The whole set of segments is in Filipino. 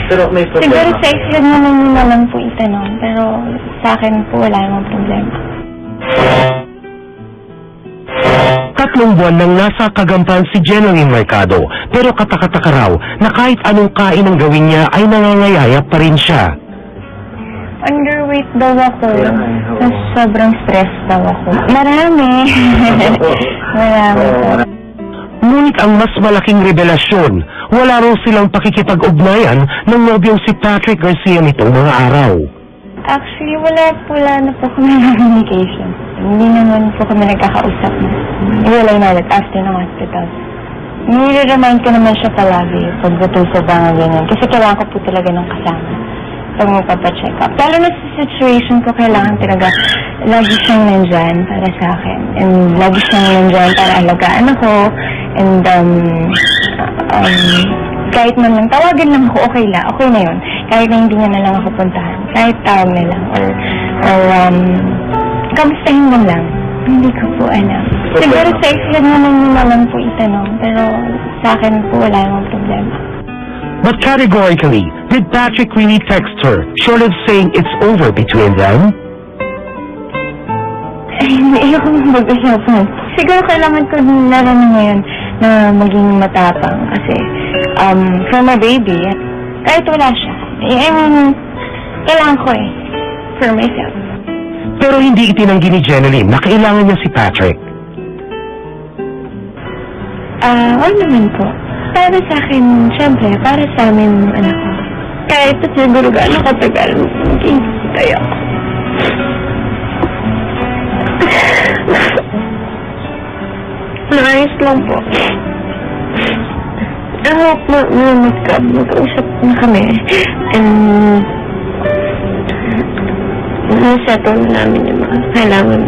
Pero may problema. Siguro sa islog naman yun naman po itanong, pero sa akin po wala namang problema. 3 buwan nang nasa kagampan si Jeneline Mercado, pero katakataka raw na kahit anong kain ang gawin niya ay nangangayayat pa rin siya. Underweight daw ako. Tapos sobrang stress daw ako. Marami. Marami po. Ngunit ang mas malaking revelasyon, wala raw silang pakikipag-ugnayan ng nobyong si Patrick Garcia nitong mga araw. Actually, wala na po kami ng communication. Hindi naman po kami nagkakausap na. Iwalay na ulit after ng hospital. Nire-remind ko naman siya palagi pag gutul sa banga ganyan. Kasi kailangan ko po talaga ng kasama pag magpapacheck up. Lalo na sa situation ko, kailangan talaga lagi siyang nandyan para sa akin. And lagi siyang nandyan para alagaan ako. And kahit man lang, tawagan lang ako, okay na yun. Kahit na hindi niya na lang ako puntahan. Kahit tawag na lang. Or kamustahin mo lang. Hindi ko po alam. Siguro sa islog naman po itanong. Pero sa akin po wala namang problema. But categorically, did Patrick really text her, short of saying it's over between them? Hindi ako mag-usapan. Siguro kailangan ko na rin ngayon na maging matapang. Kasi for my baby, kahit wala siya, kailangan ko for myself. Pero hindi itinanggi ni Jeneline na kailangan niya si Patrick. Wala naman po. Para sa akin, syempre, para sa amin, anak ko. Kahit siguro gaano katagal, maghihintay ako. Naayos lang po. I hope na mag-usap na kami. And masettle namin yung mga kailangan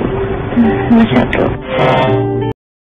masettle.